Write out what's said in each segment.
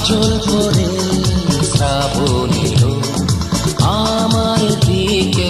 কাজল করে শ্রাবণ এলো আমার দিকে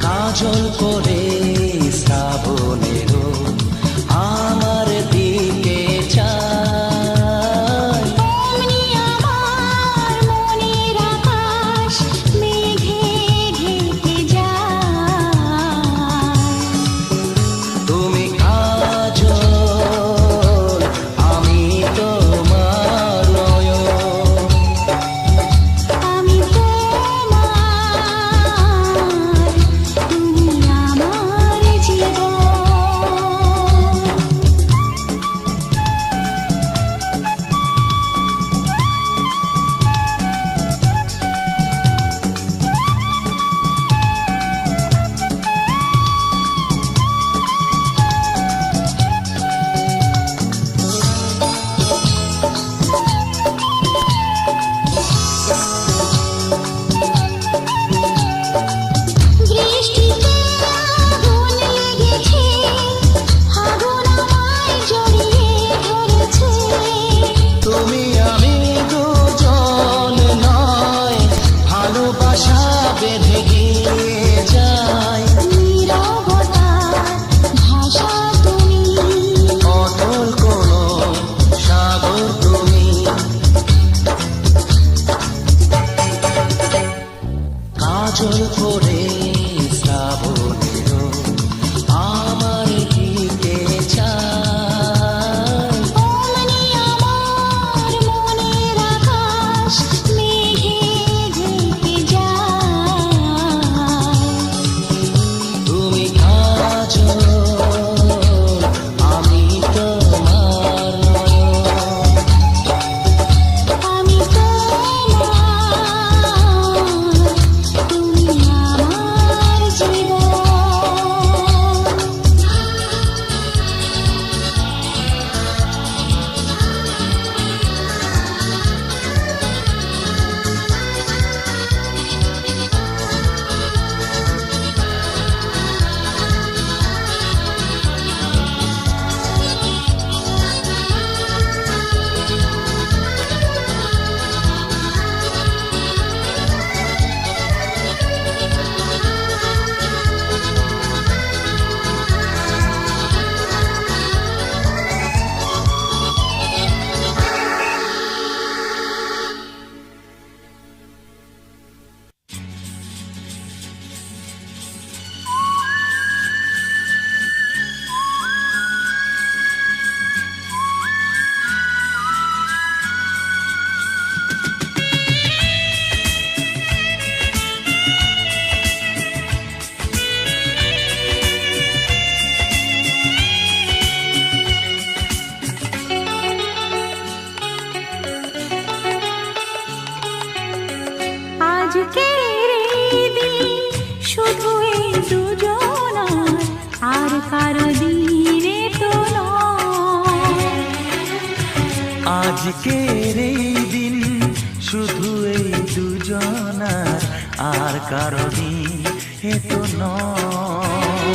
কাজল করে শ্রাবণ এলো আমার দিকে চায়। অমনি আমার মনের আকাশ মেঘে ঢেকে যায়। তুমি কাজল আমি তোমার নয়ন, আমি বেঁধে গিয়ে যায়। নীরবতার ভাষা তুমি, অটল কোনো সাগর তুমি। কাজল করে শ্রাবণ এলো আমার দিকে চায়। অমনি আমার মনের আকাশ মেঘে ঢেকে যায়। তুমি কাজল আমি তোমার নয়ন, আমি তোমার, তুমি আমার জীবন। আজকের এই দিন শুধু এই দুজনার, আর কারো দিনে তো নয়। আজকের এই দিন শুধু এই দুজনার, আর কারো দিনে তো নয়।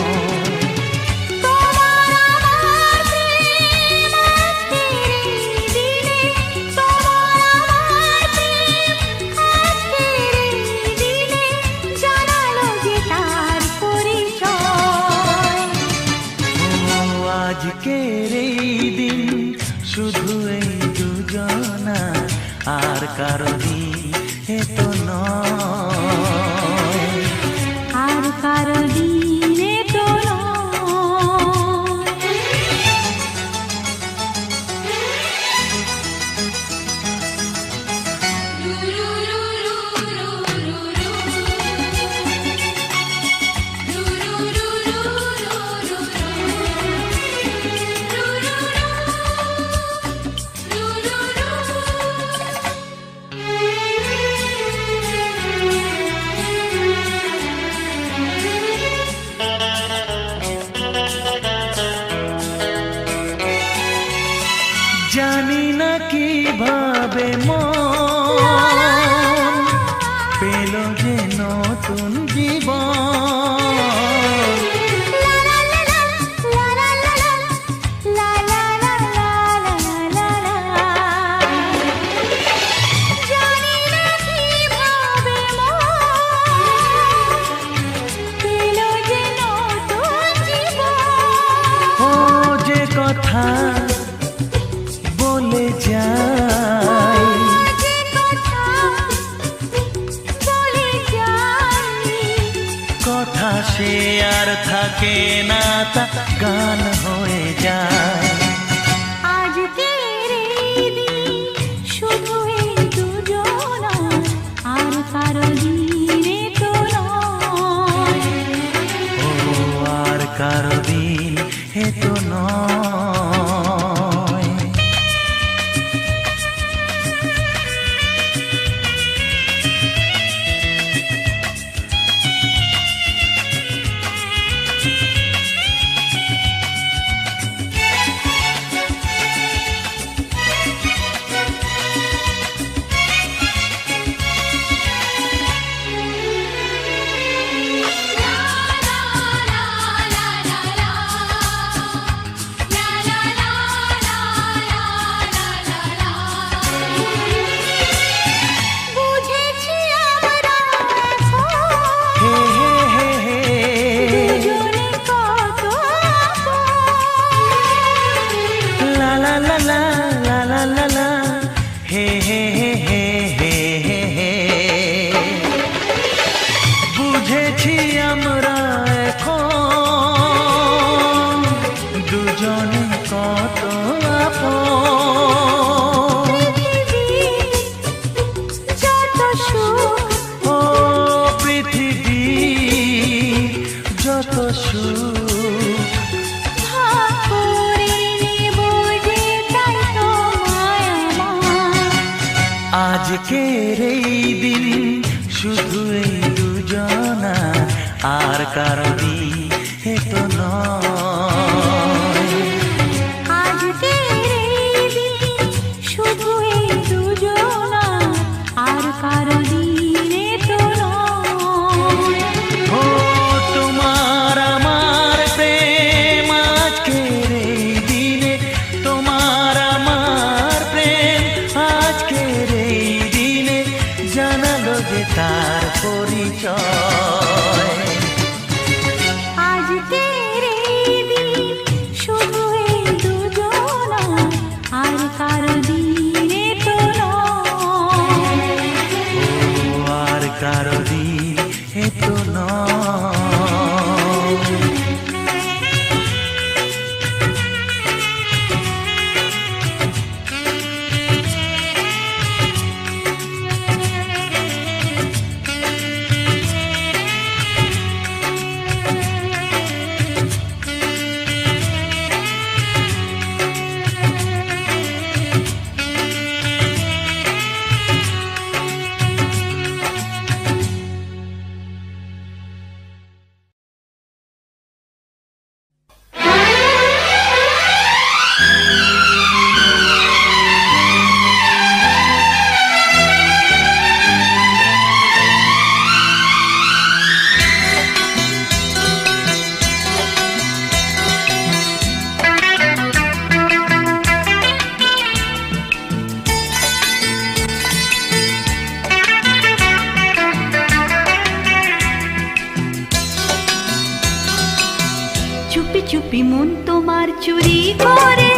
কারো দিন এ তো নয়, আর কারো দিনে তো জানি না কিভাবে মন পেল যে নতুন জীবন। ও যে কথা বলে যাই, কথা সে আর থাকে না, তা গান হয়ে যায়। আজকের এই দিন শুধু এই দুজনার, আর কারো দিনে তো নয়, ও আর কারো দিন এ তো নয়। বুঝেছি আমরা হে হে হে হে, দুজনে কত লা লা লা লা লা লা লা লা, হে হে হে হে হে হে হে। বুঝেছি আমরা এখন দুজনে কত আপন। যত সুখ ও পৃথিবী যত সুখ, ভাগ করে নেব যে, তাই তো মায়া আমার। আজকের এই দিন শুধু এই দুজনা, আর কারো দিন এ তো নয়। আজকের এই দিন শুধু এই দুজনার, আর কারো দিনে তো নয়। ও তোমার আমার প্রেম আজকের এই দিনে, তোমার আমার প্রেম আজকের এই দিনে জানালো যে তার পরিচয়। আজকের এই দিন শুধু এই দুজনার, আর কারো দিনে তো নয়, ও আর কারো দিন এ তো নয়। চুপি চুপি মন তোমার চুরি করে,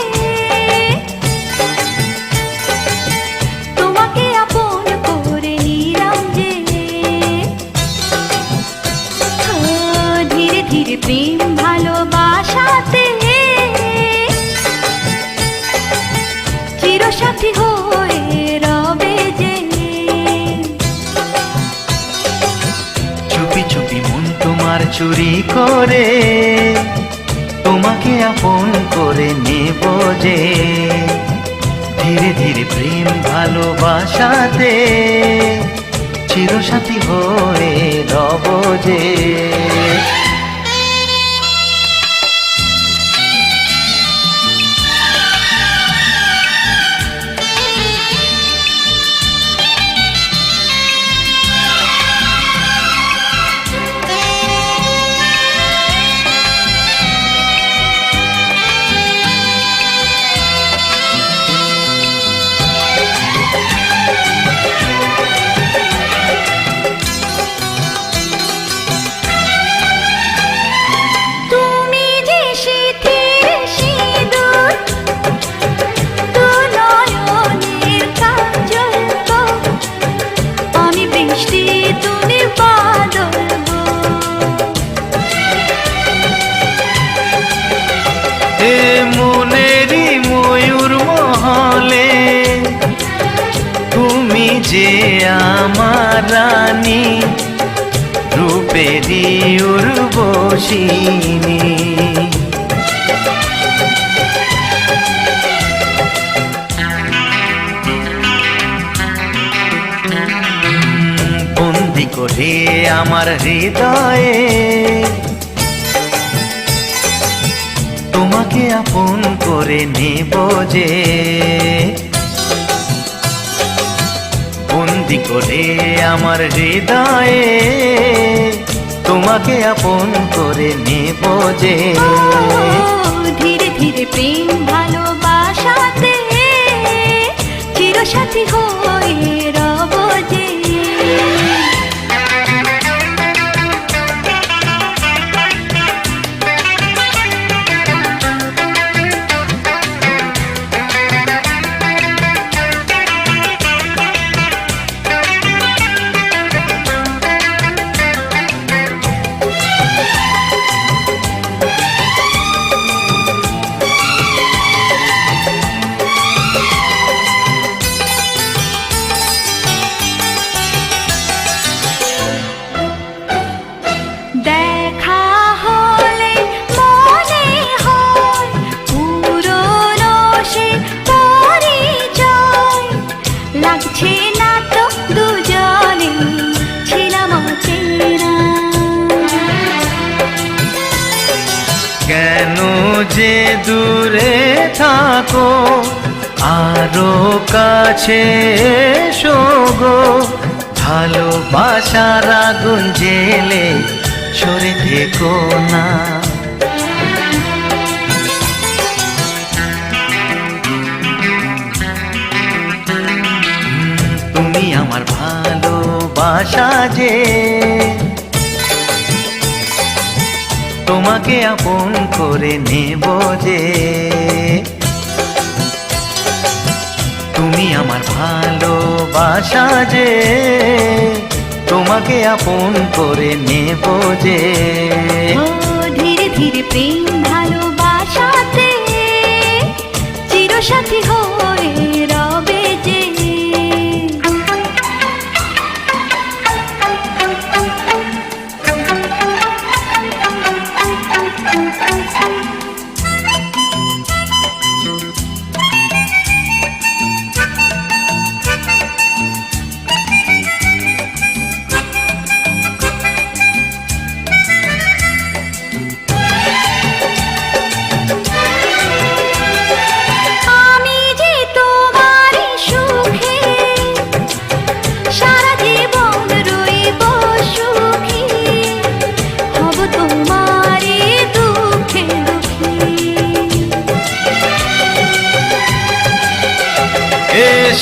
তোমাকে আপন চুরি করে তোমাকে আপন করে নেব যে। ধীরে ধীরে প্রেম ভালোবাসাতে চিরসাথী হয়ে রব যে। মনেরই ময়ূর মহলে তুমি যে আমার রানী, রূপেরই উর্বশিনী। বন্দি করে আমার হৃদয়ে তোমাকে আপন করে নেব যে। বন্দি করে আমার হৃদয়ে তোমাকে আপন করে নেব যে। ধীরে ধীরে প্রেম ভালোবাসাতে চিরসাথী হয়ে রব যে। কেন যে দূরে থাকো আরো কাছে এসো গো। ভালোবাসার আগুন জেলে সরে থেকো না। তুমি আমার ভালোবাসা যে, তোমাকে আপন করে নেব যে। তুমি আমার ভালোবাসা যে, তোমাকে আপন করে নেব যে। ধীরে ধীরে প্রেম ভালোবাসাতে চিরসাথী হয়ে রবে যে।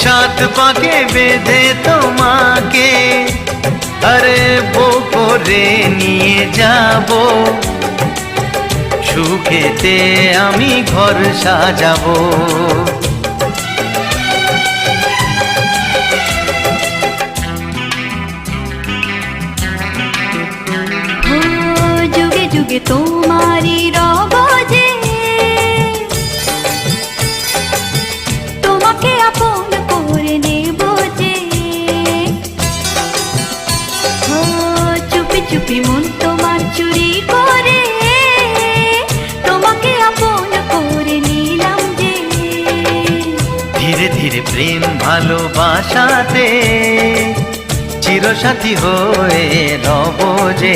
সাত পাকে বেঁধে তোমাকে আরে বউ করে নিয়ে যাব। সুখেতে আমি ঘর সাজাবো। যুগে যুগে তোমারই রব যে, তোমাকে আপন করে নেব যে। চুপি চুপি মন তোমার চুরি প্রেম ভালোবাসাতে চিরসাথী হয়ে রব যে।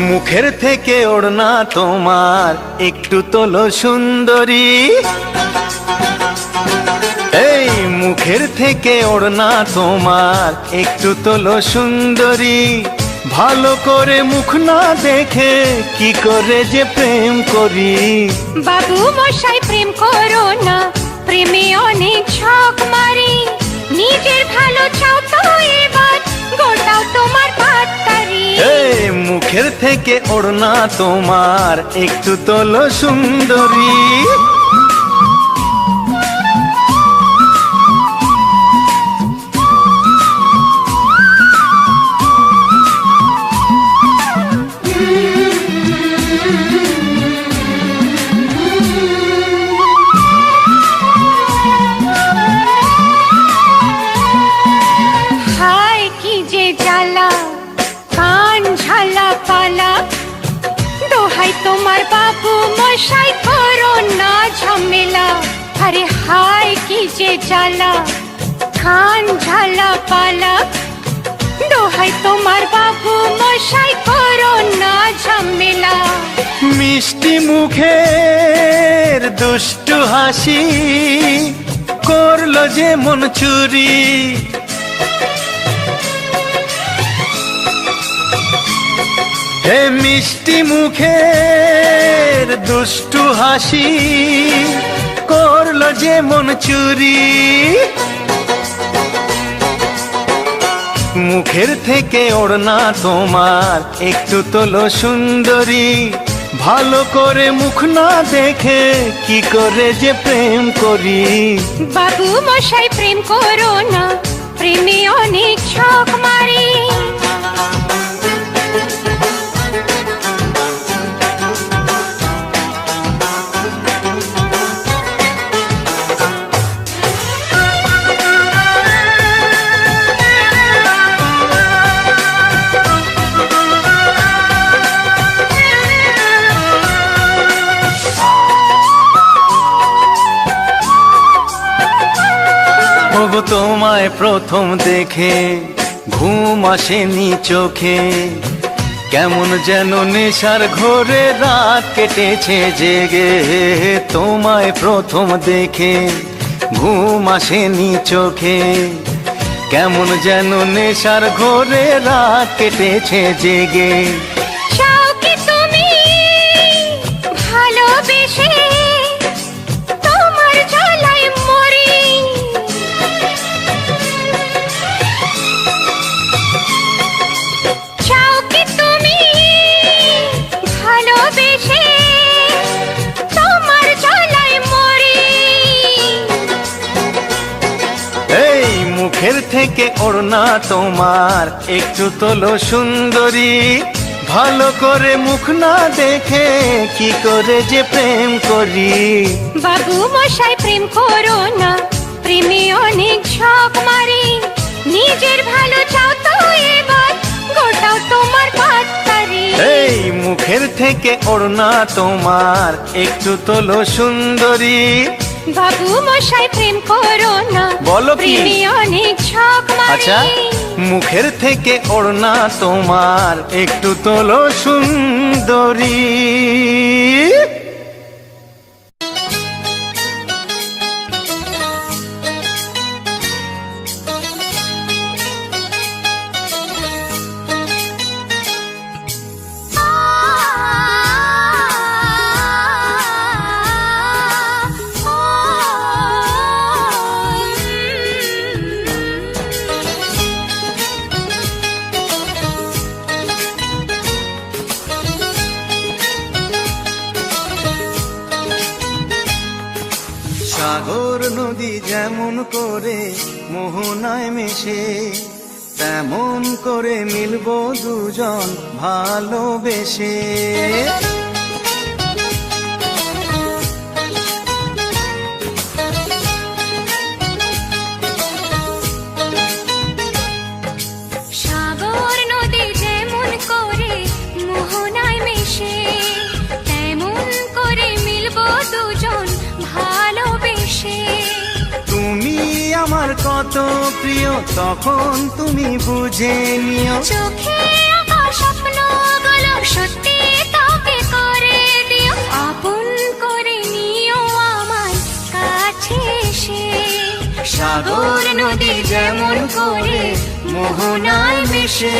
মুখের থেকে ওড়না তোমার একটু তোলো সুন্দরী, এই মুখের থেকে ওড়না তোমার একটু তোলো সুন্দরী। ভালো করে মুখ না দেখে কি করে যে প্রেম করি। বাবু মশাই প্রেম করো না, প্রেমে অনেক ছক মারি। নিজের ভালো চাও তো এবার গোটাও তোমার পাত্তারি। এই মুখের থেকে ওড়না তোমার একটু তোলো সুন্দরী। হায় কি যে জ্বালা, কান ঝালা পালা। দোহাই তোমার বাবু মশাই করো না ঝামেলা। আরে হায় কি যে জ্বালা, কান ঝালা পালা। দোহাই তোমার বাবু মশাই করো না ঝামেলা। মিষ্টি মুখের দুষ্টু হাসি করলো যে মন চুরি। হে মিষ্টি মুখের দুষ্টু হাসি করলো যে মন চুরি। মুখের থেকে ওড়না তোমার একটু তোলো সুন্দরী। ভালো করে মুখ না দেখে কি করে যে প্রেম করি। বাবু মশাই প্রেম করো না, প্রেমে অনেক ছক মারি। ওগো তোমায় প্রথম দেখে ঘুম আসেনি চোখে। কেমন যেন নেশার ঘোরে রাত কেটেছে জেগে। তোমায় প্রথম দেখে ঘুম আসেনি চোখে। কেমন যেন নেশার ঘোরে রাত কেটেছে জেগে। চাও কি তুমি ভালোবেসে তোমার জ্বালায় মরি। চাও কি তুমি ভালোবেসে তোমার জ্বালায় মরি। এই মুখের থেকে ওড়না তোমার একটু তোলো সুন্দরী। ভালো করে মুখ না দেখে কি করে যে প্রেম করি। বাবু মশাই প্রেম করো না, প্রেমে অনেক ছক মারি। নিজের ভালো চাও তো এবার গোটাও তোমার পাত্তারি। এই মুখের থেকে ওড়না তোমার একটু তোলো সুন্দরী। বাবু মশাই প্রেম করো না, বলো কি? প্রেমে অনেক ছক মারি। আচ্ছা মুখের থেকে ওড়না তোমার একটু তোলো সুন্দরী। সাগর নদী যেমন করে মোহনায় মেশে, তেমন করে মিলবো দুজন ভালোবেসে। সাগর নদী যেমন করে মোহনায় মেশে, তেমন করে মিলবো দুজন ভালোবেসে। তুমি আমার কত প্রিয় তখন তুমি বুঝে নিও, চোখে আঁকা স্বপ্নগুলো সত্যি তোকে করে দিও, আপন করে নিও আমার কাছে এসে। সাগর নদী যেমন করে মোহনায় মেশে।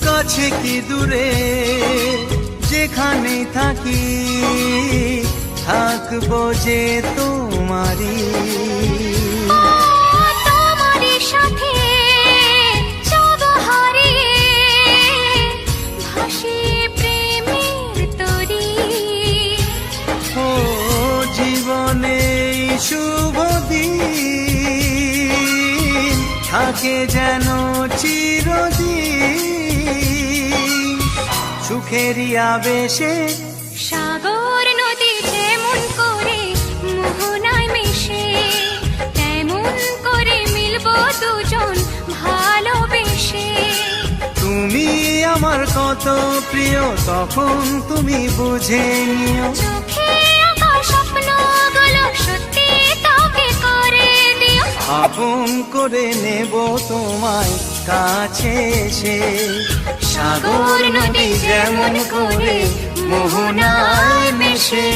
কাছে কি দূরে যেখানে থাকি, থাকবো যে তোমারি। তোমারই সাথে যাব হারিয়ে, ভাসি প্রেমের তরী। ও জীবনে এই শুভ দিন থাকে যেন চিরদিন, সুখেরই আবেশে। সাগর নদী যেমন করে মোহনায় মেশে, তেমন করে মিলবো দুজন ভালোবেসে। তুমি আমার কত প্রিয় তখন তুমি বুঝে নিও, চোখে আঁকা স্বপ্নগুলো সত্যি তোকে করে দিও, আপন করে নেব তোমায় কাছে এসে। সাগর নদী যেমন করে মোহনায় মেশে।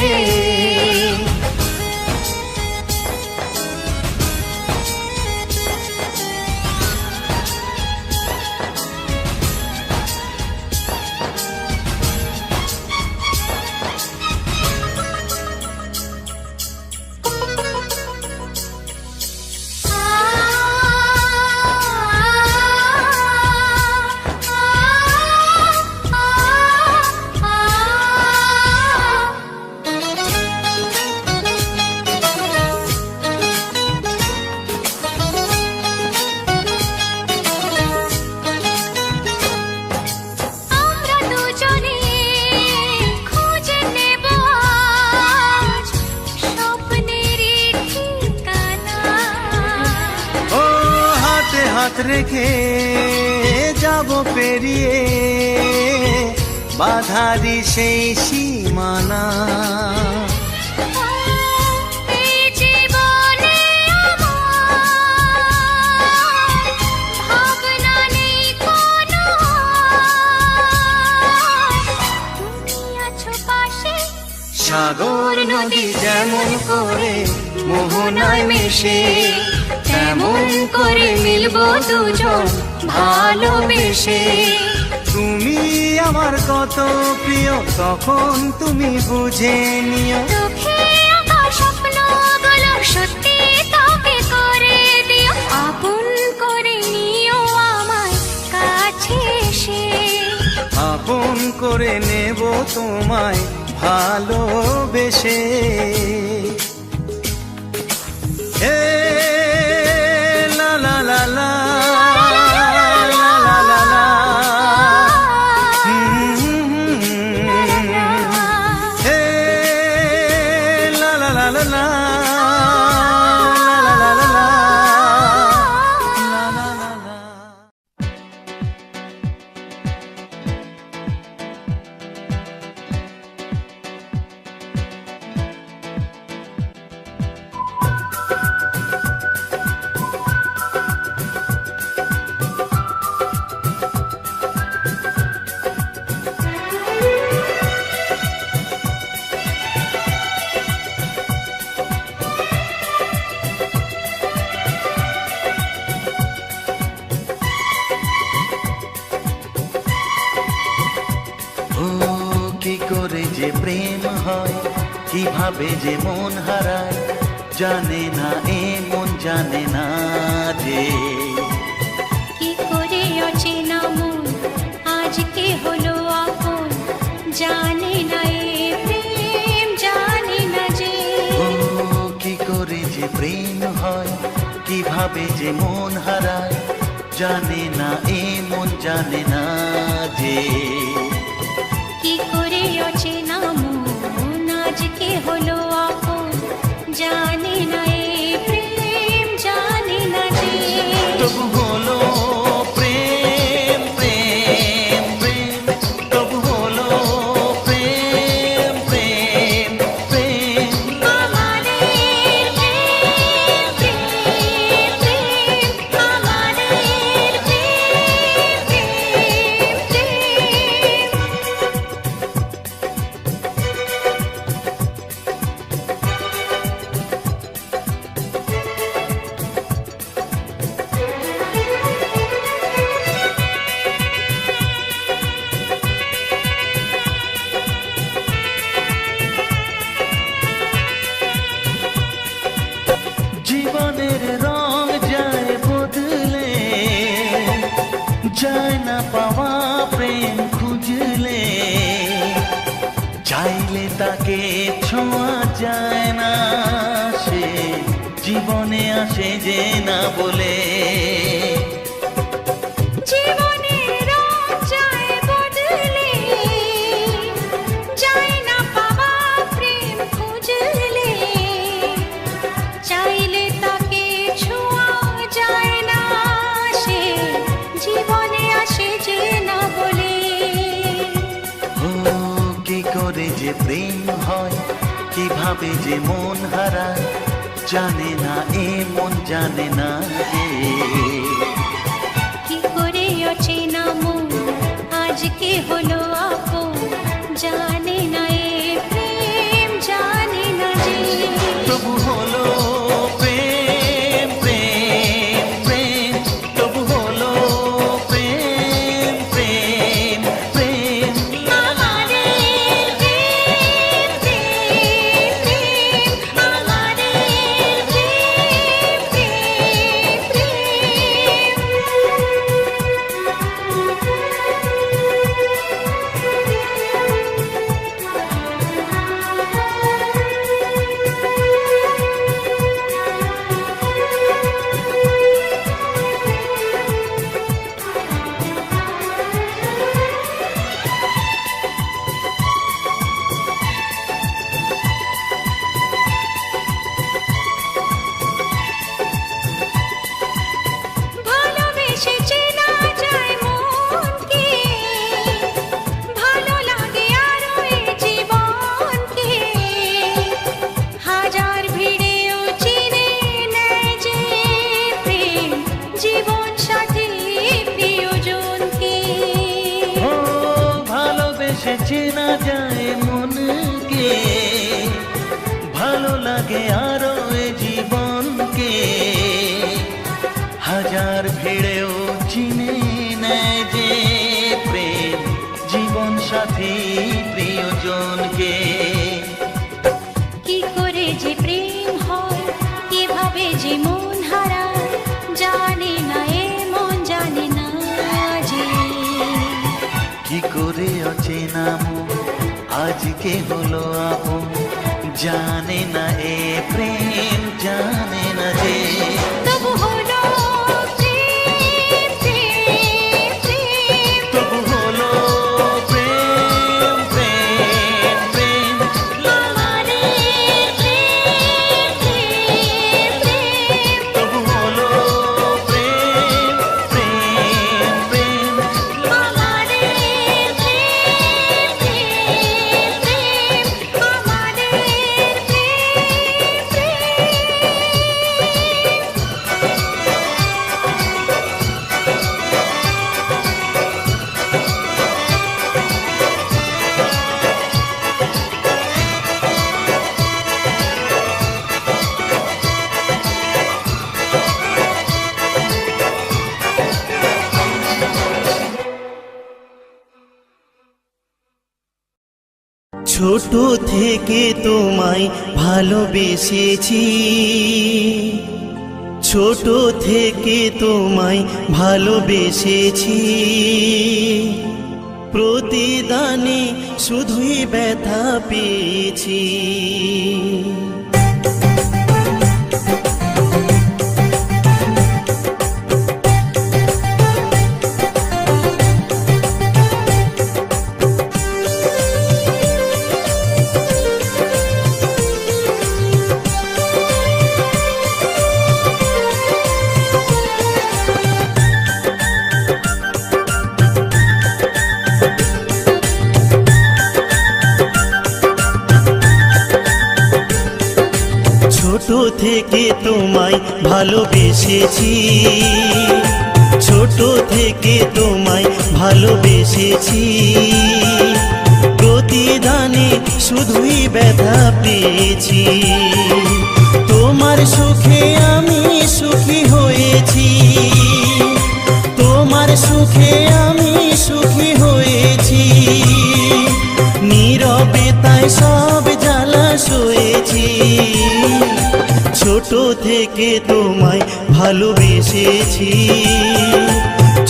আমরা দুজনে খুঁজে নেব আজ স্বপ্নেরই ঠিকানা। ও হাতে হাত রেখে যাব পেরিয়ে বাধারি সেই সীমানা। এই জীবনে আমার ভাবনা নেই কোনো, তুমি আছো পাশে। সাগর নদী যেমন করে মোহনায় মেশে, তেমন করে মিলবো দুজন ভালোবেসে। তুমি আমার কত প্রিয় তখন তুমি বুঝে নিও, চোখে আঁকা স্বপ্নগুলো সত্যি তোকে করে দিও, আপন করে নিও আমার কাছে এসে। আপন করে নেব তোমায় ভালোবেসে। হে লা লা লা লা লা লা লা লা। হে লা লা লা লা লা। যে প্রেম হয়, কিভাবে যে মন হারায়, জানে না এ মন জানে না যে। কি করে অচেনা মন আজকে হলো আপন, জানে না এ প্রেম জানে না যে। ও কি করে যে প্রেম হয়, কিভাবে যে মন হারায়, জানে না এ মন জানে না যে। কি করে অচেনা মন আজকে হলো আপন, জানে না এ প্রেম জানে না যে। তবু হলো প্রেম প্রেম প্রেম, তবু হলো প্রেম প্রেম প্রেম। আমাদের প্রেম প্রেম প্রেম, আমাদের প্রেম প্রেম প্রেম। জীবনের রং যায় বদলে, যায় না পাওয়া প্রেম খুঁজলে, চাইলে তাকে ছোঁয়া যায় না, সে জীবনে আসে যে না বলে। জীবনের রং যায় বদলে, যায় না পাওয়া প্রেম খুঁজলে, চাইলে তাকে ছোঁয়া যায় না, সে জীবনে আসে যে না বলে। ও কি করে যে প্রেম হয়, কিভাবে যে মন হারায়, জানে না এ মন জানে না যে। কি করে অচেনা মন আজকে হলো আপন, জানে না এ প্রেম জানে না যে। তবু হলো প্রেম প্রেম প্রেম, তবু হলো প্রেম প্রেম প্রেম। আমাদের প্রেম প্রেম প্রেম, আমাদের প্রেম প্রেম ভালোবেসে চেনা যায় মনকে, ভালো লাগে আরো এ জীবনকে, হাজার ভিড়েও চিনে নেয় যে প্রেম জীবন সাথী প্রিয়জনকে। ও ভালোবেসে চেনা যায় মনকে, ভালো লাগে আরো এ জীবনকে, হাজার ভিড়েও চিনে নেয় যে প্রেম জীবন সাথী প্রিয়জনকে। কি করে যে প্রেম হয়, কিভাবে যে মন হারায়, জানে না এ মন জানে না যে। কি করে অচেনা মন আজকে হলো আপন, জানে না এ প্রেম জানে না যে। তবু হলো প্রেম প্রেম প্রেম, তবু হলো প্রেম প্রেম প্রেম। আমাদের প্রেম প্রেম প্রেম। তবু হলো প্রেম প্রেম প্রেম। আমাদের প্রেম প্রেম প্রেম, আমাদের প্রেম প্রেম ছোট থেকে তোমায় ভালোবেসেছি, ছোট থেকে তোমায় ভালোবেসেছি, প্রতিদানে শুধুই ব্যথা পেয়েছি। ছোট থেকে তোমায় ভালোবেসেছি, ছোট থেকে তোমায় ভালোবেসেছি, প্রতিদানে শুধুই ব্যথা পেয়েছি। তোমার সুখে আমি সুখী হয়েছি, তোমার সুখে আমি সুখী হয়েছি, নীরবে তাই সব জ্বালা সয়েছি। ছোট থেকে তোমায় ভালোবেসেছি,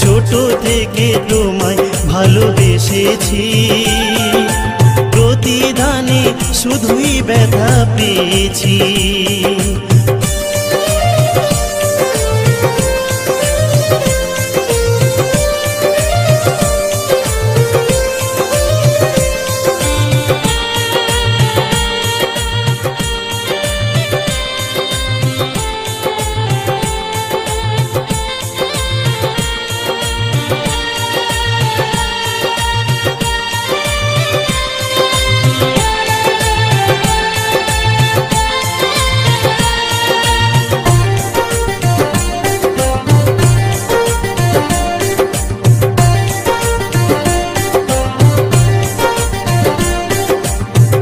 ছোট থেকে তোমায় ভালোবেসেছি, প্রতিদানে শুধুই ব্যথা পেয়েছি।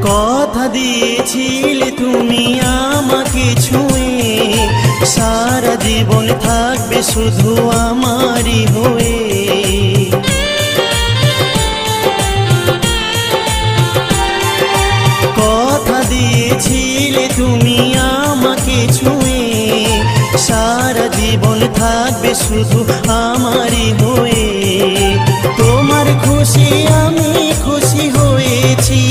কথা দিয়েছিলে তুমি আমাকে ছুঁয়ে, সারা জীবন থাকবে শুধু আমারই হয়ে। কথা দিয়েছিলে তুমি আমাকে ছুঁয়ে, সারা জীবন থাকবে শুধু আমারই হয়ে। তোমার খুশি আমি খুশি হয়েছি,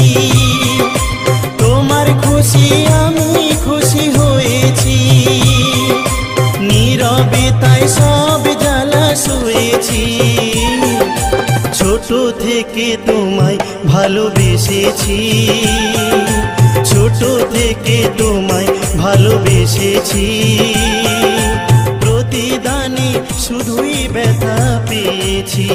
তোমার খুশি আমি খুশি হয়েছি, নীরবে তাই সব জ্বালা সয়েছি। ছোট থেকে তোমায় ভালোবেসেছি, ছোট থেকে তোমায় ভালোবেসেছি, প্রতিদানে শুধুই ব্যথা পেয়েছি।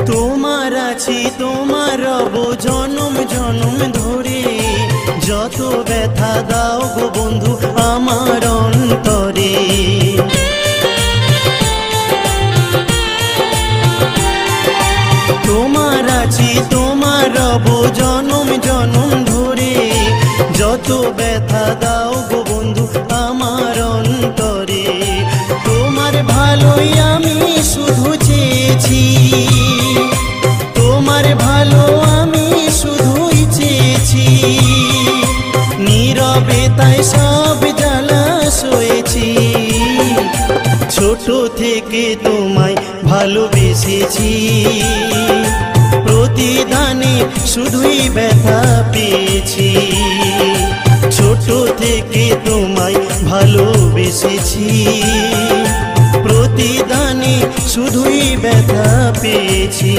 তোমার আছি তোমার রব জনম জনম ধরে, যত ব্যথা দাও গো বন্ধু আমার অন্তরে। তোমার আছি তোমার রব জনম জনম ধরে, যত ব্যথা দাও গো বন্ধু আমার অন্তরে। তোমার ভালোই আমি শুধু চেয়েছি, তোমার ভালো আমি শুধুই চেয়েছি, নীরবে তাই সব জ্বালা সয়েছি। ছোট থেকে তোমায় ভালোবেসেছি, প্রতিদানে শুধুই ব্যথা পেয়েছি। ছোট থেকে তোমায় ভালোবেসেছি, প্রতিদানে শুধুই ব্যথা পেয়েছি।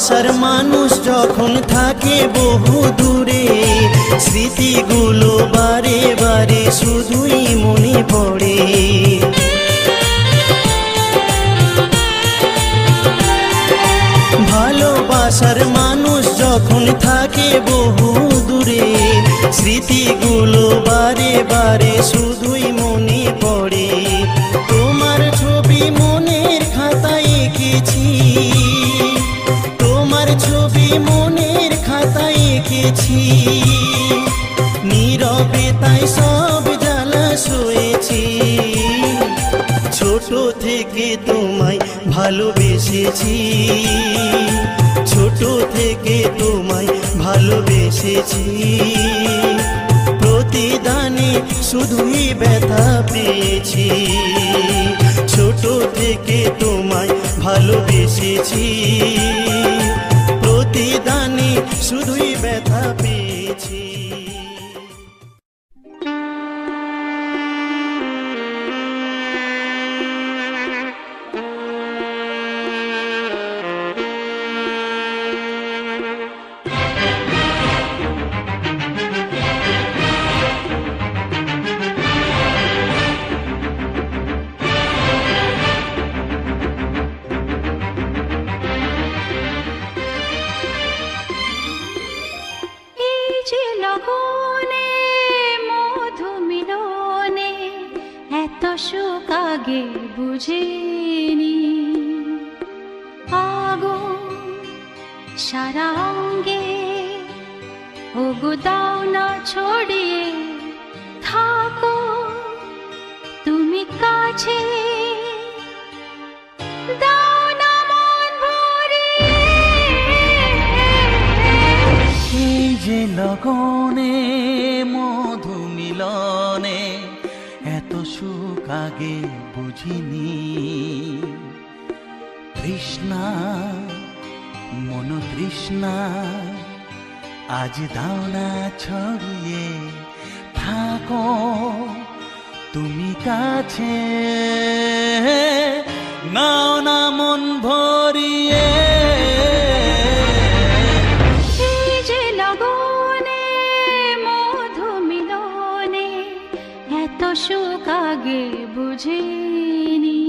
ভালোবাসার মানুষ যখন থাকে বহু দূরে, স্মৃতিগুলো বারে বারে শুধুই মনে পড়ে। ভালোবাসার মানুষ যখন থাকে বহু দূরে, স্মৃতিগুলো বারে বারে শুধুই মনে পড়ে। তোমার ছবি মনের খাতায় এঁকেছি, তোমার ছবি মনের খাতায় এঁকেছি, নীরবে তাই সব জ্বালা সয়েছি। ছোট থেকে তোমায় ভালোবেসেছি, ছোট থেকে তোমায় ভালোবেসেছি, প্রতিদানে শুধুই ব্যথা পেয়েছি। ছোট থেকে তোমায় ভালোবেসেছি, প্রতিদানে শুধুই ব্যথা পেয়েছি। সুখ আগে বুঝিনি, আগুন সারা অঙ্গে ওগো দাও না ছড়িয়ে থাকো তুমি কাছে, দাও না মন ভরিয়ে। এই যে লগনে মধু মিলনে এত সুখ আগে বুঝিনি, তৃষ্ণা মন তৃষ্ণা আজ দাও না ছড়িয়ে থাকো তুমি কাছে, নাও না মন ভরিয়ে। এই যে লগনে মধু মিলনে এত সুখ আগে বুঝিনি।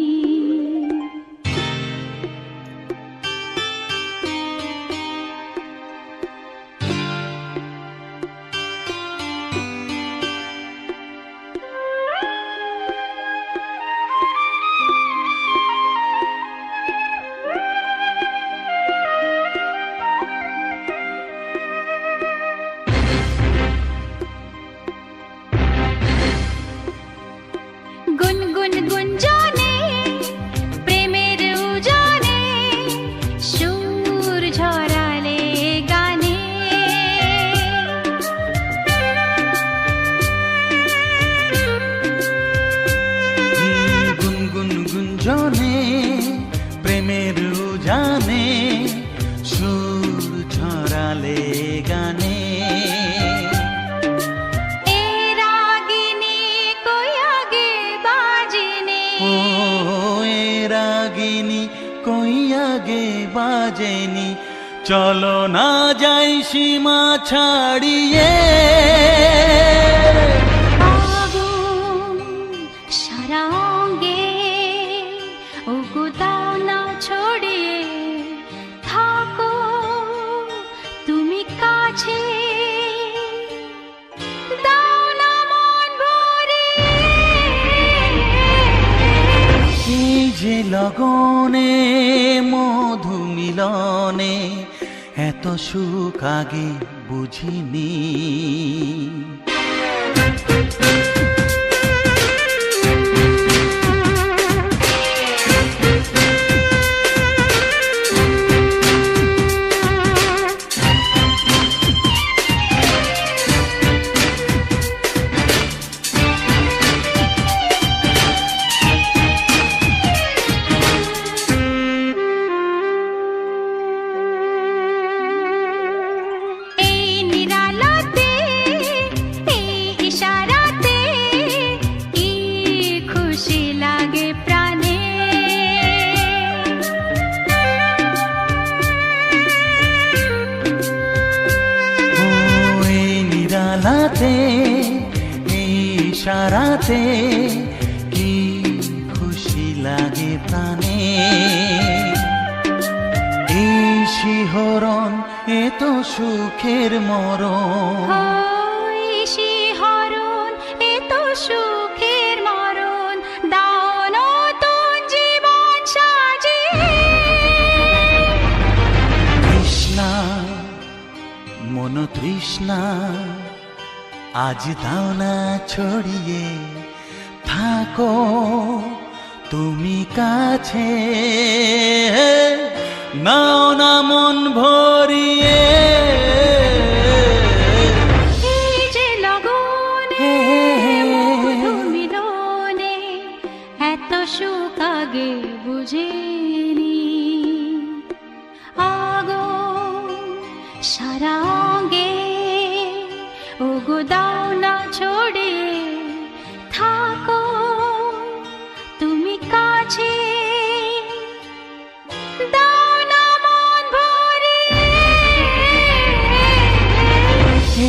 গুনগুন গুঞ্জনে প্রেমের উজানে সুর ঝরালে গানে, গুনগুন গুঞ্জনে প্রেমের উজানে সুর ছড়ালে গানে, কই আগে বাজেনি, চলো না যাই সীমা ছাড়িয়ে। আগুন সারা অঙ্গে ওগো দাও না ছড়িয়ে থাকো তুমি কাছে, দাও না মন ভরিয়ে। এই যে লগনে মধু মিলনে এত সুখ আগে বুঝিনি। এই নিরালাতে এই ইশারাতে ইশারাতে এই ইশারাতে কি খুশি লাগে প্রাণে এই শিহরণ এত সুখের মরণ ওই শিহরণ এত সুখের মরণ দাও নতুন জীবন সাজিয়ে তৃষ্ণা মন তৃষ্ণা আজ দাও না ছড়িয়ে থাকো তুমি কাছে নাও না মন ভরিয়ে এই যে লগনে মধু মিলনে এত সুখ আগে বুঝিনি আগুন সারা অঙ্গে ওগো দাও না ছড়িয়ে থাকো তুমি কাছে দাও না মন ভরিয়ে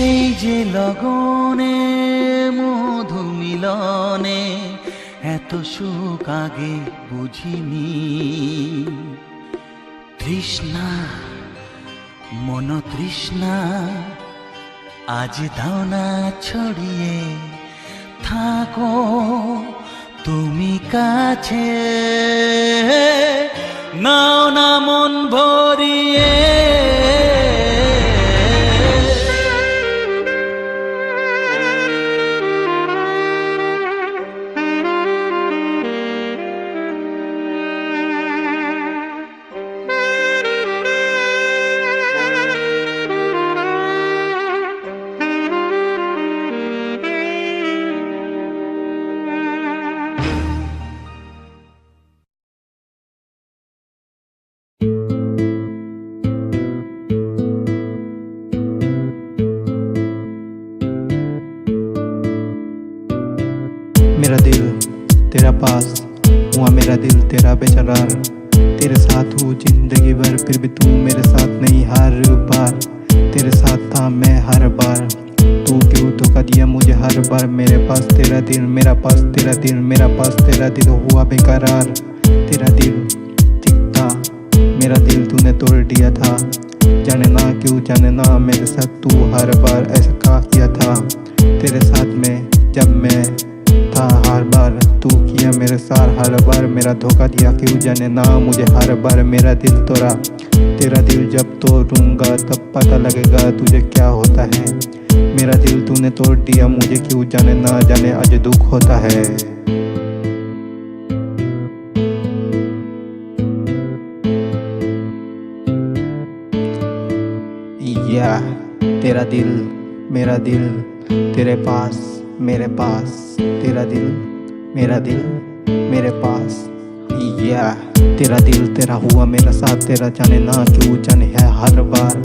এই যে লগনে মধু মিলনে এত সুখ আগে বুঝিনি তৃষ্ণা মন তৃষ্ণা আজ দাও না ছড়িয়ে থাকো তুমি কাছে নাও না মন ভরিয়ে मेरा दिल तेरा पास हुआ मेरा दिल तेरा बेकरार तेरे साथ हूँ जिंदगी भर फिर भी तू मेरे साथ नहीं हर बार तेरे साथ था मैं हर बार तू क्यों धोखा दिया मुझे हर बार मेरे पास तेरा दिल मेरा पास तेरा दिल मेरा पास तेरा दिल हुआ बेकरार तेरा दिल ठीक था मेरा दिल तूने तोड़ दिया था जाने ना क्यों जाने ना मेरे साथ तू हर बार ऐसा क्या किया था तेरे साथ में जब मैं था हर बार तू किया मेरे साथ हर बार मेरा धोखा दिया क्यों जाने ना मुझे हर बार मेरा दिल तोड़ा तेरा दिल जब तोड़ूंगा तब पता लगेगा तुझे क्या होता है मेरा दिल तूने तोड़ दिया मुझे क्यों जाने ना जाने आज दुख होता है या तेरा दिल मेरा दिल तेरे पास मेरे पास तेरा दिल मेरे पास या तेरा दिल तेरा हुआ मेरा साथ तेरा जाने ना क्यों जाने है हर बार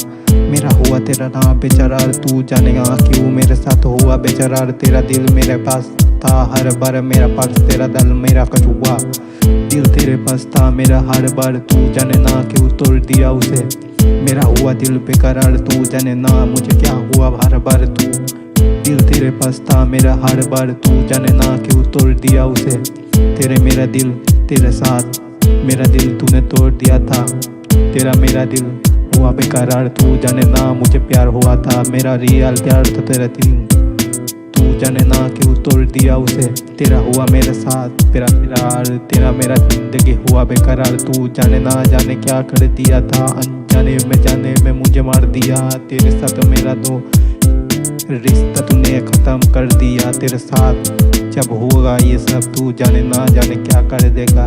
मेरा हुआ तेरा ना बेकरार तू जानेगा क्यों मेरे साथ हुआ बेकरार तेरा दिल मेरे पास था हर बार मेरा पास तेरा दिल मेरा कछुआ दिल तेरे पास था मेरा हर बार तू जाने ना क्यों तोड़ दिया उसे मेरा हुआ दिल बेकरार तू जाने ना मुझे क्या हुआ हर बार तू दिल तेरे पास था मेरा हर बार तू जाने ना क्यों तोड़ दिया उसे तेरे मेरा दिल तेरे साथ मेरा दिल तूने तोड़ दिया था तेरा मेरा दिल हुआ बेकरार तू जाने ना मुझे प्यार हुआ था मेरा रियल प्यार था तेरा दिल तू जाने ना क्यों तोड़ दिया उसे तेरा हुआ मेरे साथ तेरा प्यार तेरा मेरा जिंदगी हुआ बेकरार तू जाने ना जाने क्या कर दिया था अनजाने में जाने में मुझे मार दिया तेरे साथ मेरा तो रिश्ता तूने खत्म कर दिया तेरे साथ जब होगा ये सब तू जाने ना जाने क्या कर देगा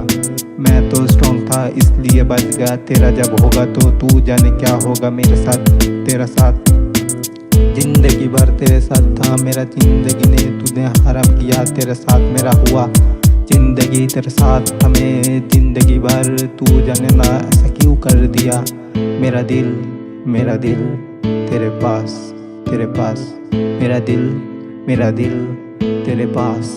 मैं तो स्ट्रॉन्ग था इसलिए बच गया तेरा जब होगा तो तू जाने क्या होगा मेरे साथ तेरा साथ जिंदगी भर तेरे साथ था मेरा जिंदगी ने तूने हराम किया तेरे साथ मेरा हुआ जिंदगी तेरे साथ हमें जिंदगी भर तू जाने ना ऐसा क्यों कर दिया मेरा दिल तेरे पास मेरा दिल तेरे पास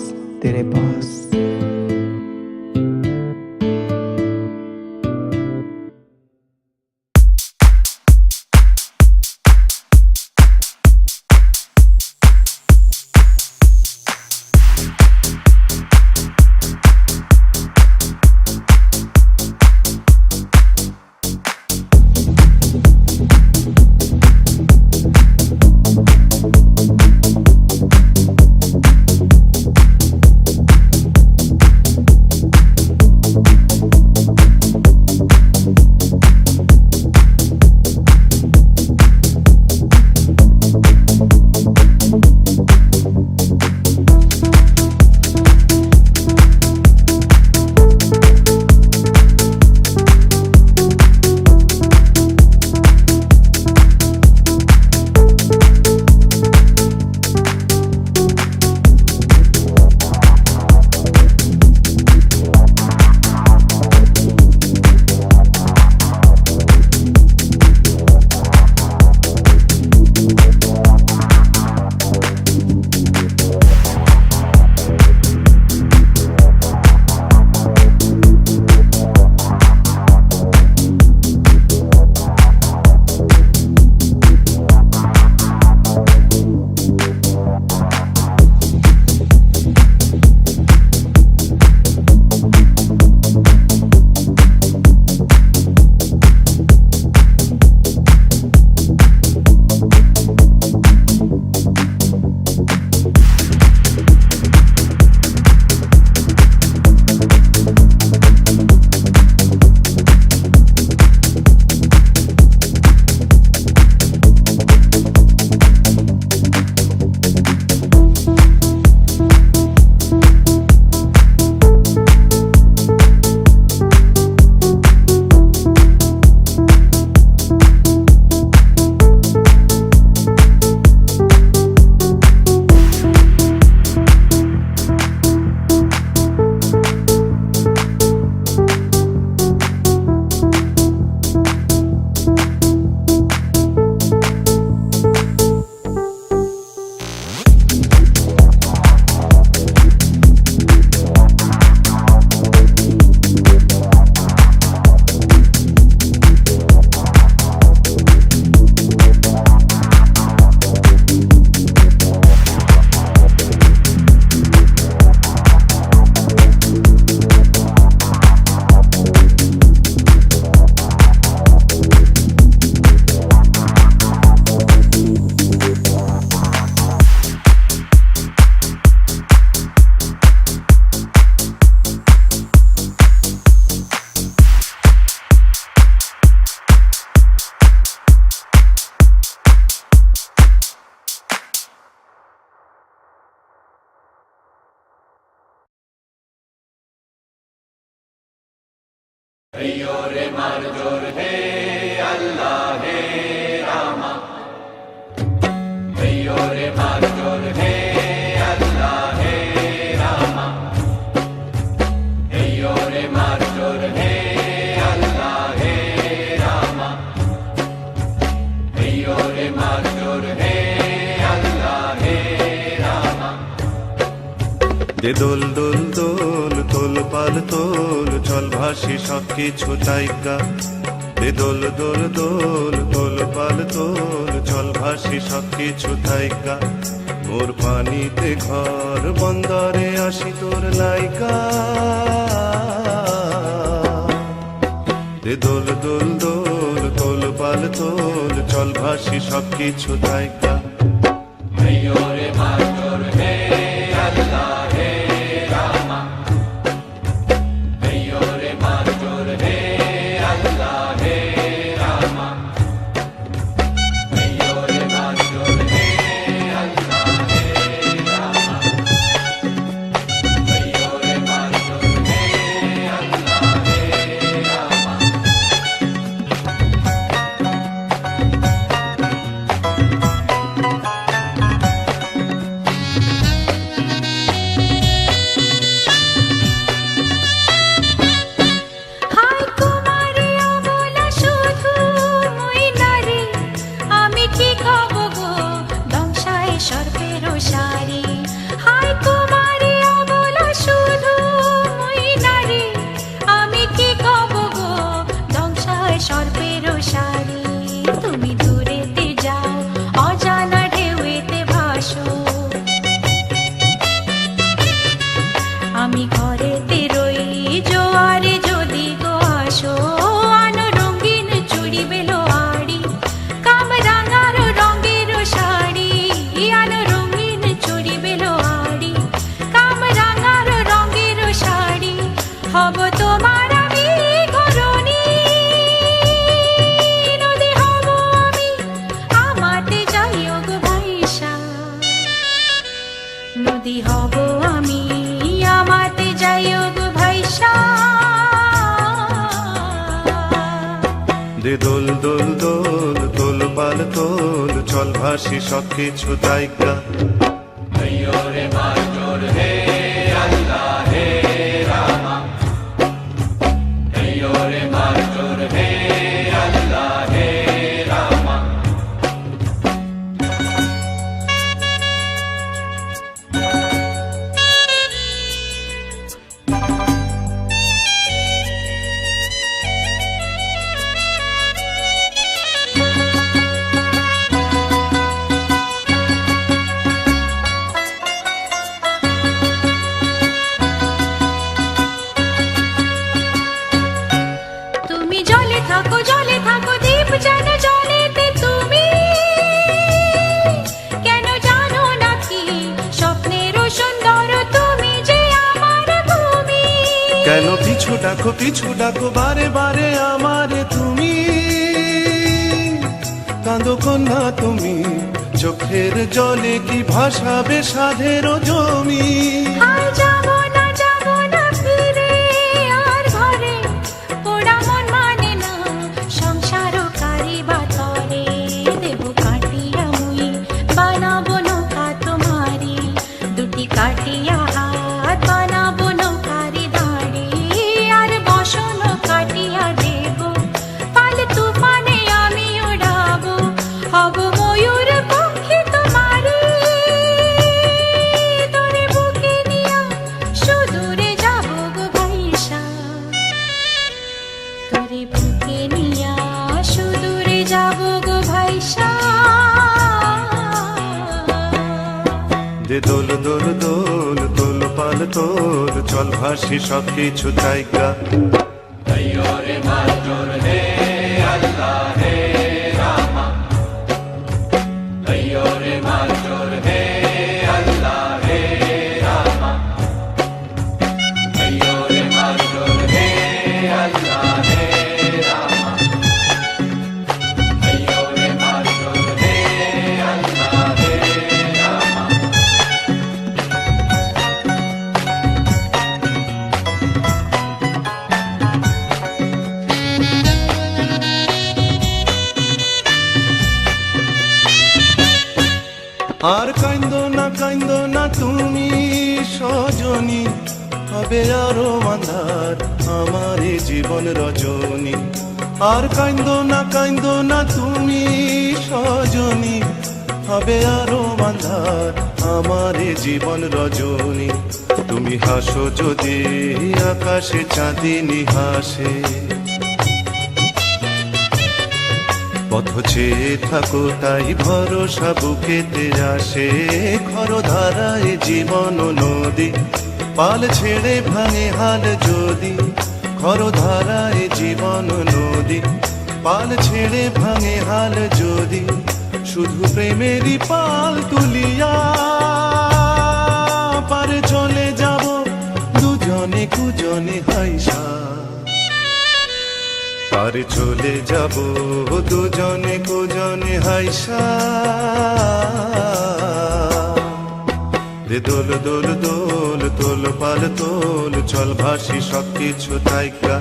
দে দোল দোল দোল তোল পাল তোল চল ভাসি সব কিছু তাইকা দে দোল দোল দোল তোল পাল তোল চল ভাসি সব কিছু তাইকা মোর পানিতে ঘর বন্দরে আসি তোর লাইকা দে দোল দোল দোল তোল পাল তোল চল ভাসি সব কিছু তাইকা হাই কুমারী অবলা শুধু মই নারী আমি কি কব গো দংশায় সর্পের সারি হাই কুমারী অবলা শুধু মই নারী আমি কি কব গো দংশায় সর্পের সারি তুমি দূরেতে যাও অজানা ঢেউতে ভাসো আমি ঘরেতে রই জোয়ারে যদি গো আসো আনো রঙিন চুড়ি বেলো আড়ি কামরাঙার রঙের শাড়ি আনো রঙিন চুড়ি বেলো আড়ি কামরাঙার রঙের শাড়ি হব তোমার আমি ঘরণী নদী হব আমি আমাতে যাইও গো ভাইসা নদী হব আমি আমাতে যাইও গো ভাইসা দে দোল দোল দোল তোল পাল তোল চল ভাসি সব কিছু তাইকা তুমি জলে থাকো দীপ যেন জলেতে তুমি কেন জানো নাকি স্বপ্নেরও সুন্দর তুমি যে আমার তুমি কেন পিছু ডাকো বারে বারে আমারে তুমি কাঁদো কন্যা তুমি চোখের জলে কি ভাসাবে সাধের জমি আর যাব না ফিরে আর ঘরে পোড়া মন মানে না সংসার কারিবা তরে দেব কাটিয়া মুই বানাবো নৌকা তোমারি দুটি কাটিয়া হাত বানাবো নৌকারি দাঁড়ি আর বসন কাটিয়া দেব পাল তুফানে আমি উড়াবো হব ময়ূর পক্ষী তোমারি তোরে বুকে নিয়া সুদূরে যাব গো ভাইসা তোরে বুকে নিয়া সুদূরে যাব গো ভাইসা দে দোল দোল দোল তোল পাল তোল চল ভাসি সব কিছু তাইকা আর কাইন্দ না তুমি সজনী, হবে আরো আন্ধার আমার এ জীবন রজনী। আর কাইন্দ না তুমি সজনী, হবে আরো আন্ধার আমার এ জীবন রজনী। তুমি হাসো যদি আকাশে চাঁদিনী হাসে, পথ চেয়ে থাকো তাই ভরসা বুকেতে আসে। খরধারায় জীবন নদী, পাল ছেড়ে ভাঙে হাল যদি। খরধারায় জীবন নদী, পাল ছেড়ে ভাঙে হাল যদি। শুধু প্রেমেরই পাল তুলিয়া পারে চলে যাব দুজনে কুজনে হাইসা। পারে চলে যাব দুজনে কুজনে হাইসা। রে দোল দোল দোল তোল পাল তোল, চল ভাসি সব কিছু তাইকা।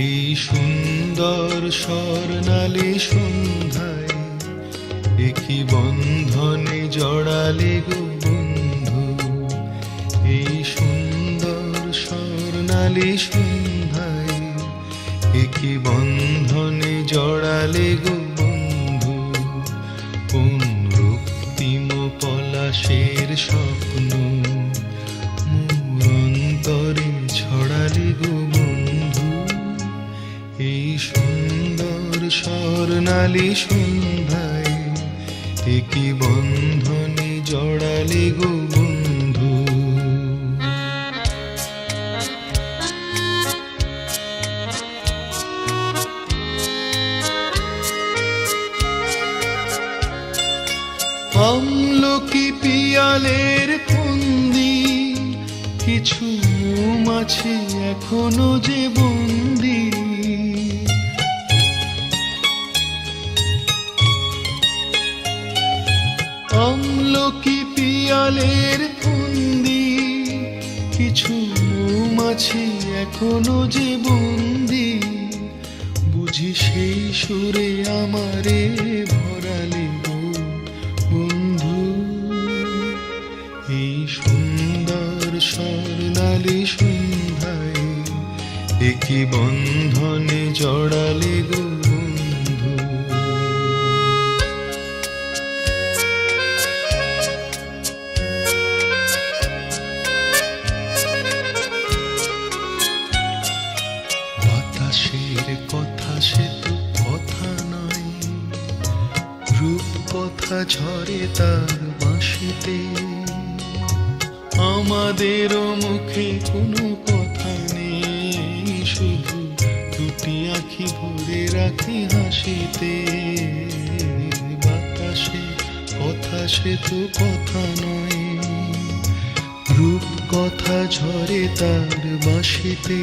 এই সুন্দর স্বর্ণালী সন্ধ্যায় একই বন্ধনে জড়ালে গো বন্ধু। এই সুন্দর স্বর্ণালী সন্ধ্যায় একই বন্ধনে জড়ালে গো বন্ধু। কোন রক্তিম পলাশের স্বপ্ন মোর অন্তরে ছড়ালে গো বন্ধু। এই সুন্দর স্বর্ণালী সন্ধ্যায় একই বন্ধনে জড়ালে গো বন্ধু। আমলকি পিয়ালের ফন্দি, কিছু মৌমাছি এখনো যে বন্দি। আমলকি পিয়ালের ফন্দি, কিছু মৌমাছি এখনো যে বন্দি। বুঝি সেই সুরে আমারে ভরালে গো বন্ধু। এই সুন্দর স্বর্ণালী সন্ধ্যায় একই বন্ধনে জড়ালে গো বন্ধু। বাতাসের কথা সে তো কথা নয়, রূপ কথা ঝরে তার বাঁশিতে। আমাদেরও মুখে কোনো কথা নেই, শুধু দুটি আঁখি ভরে রাখি হাসিতে। বাতাসে কথা সে তো কথা নয়, রূপ কথা ঝরে তার বাঁশিতে।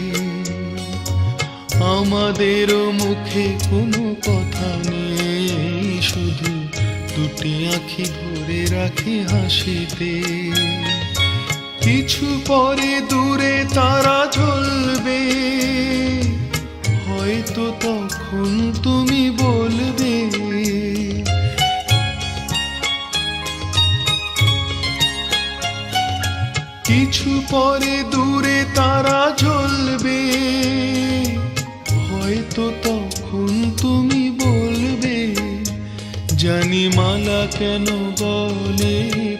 আমাদেরও মুখে কোনো কথা নেই, শুধু দুটি আঁখি ভরে রাখি হাসিতে। কিছু পরে দূরে তারা জ্বলবে, হয়তো তখন তুমি বলবে কিছু পরে দূরে তারা জ্বলবে, হয়তো তখন তুমি বলবে জানি মালা কেন বলে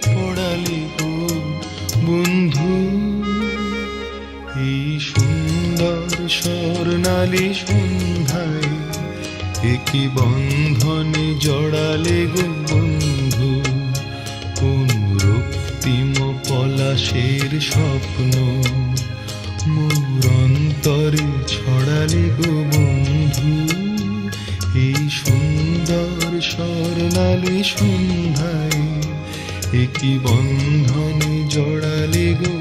পড়ালে গো বন্ধু। এই সুন্দর স্বর্ণালী সন্ধ্যায় একই বন্ধনে জড়ালে গো বন্ধু। কোন রক্তিম পলাশের স্বপ্ন মোর অন্তরে ছড়ালে গো বন্ধু। এই সুন্দর স্বর্ণালী সন্ধ্যায় একই বন্ধনে জড়ালে গো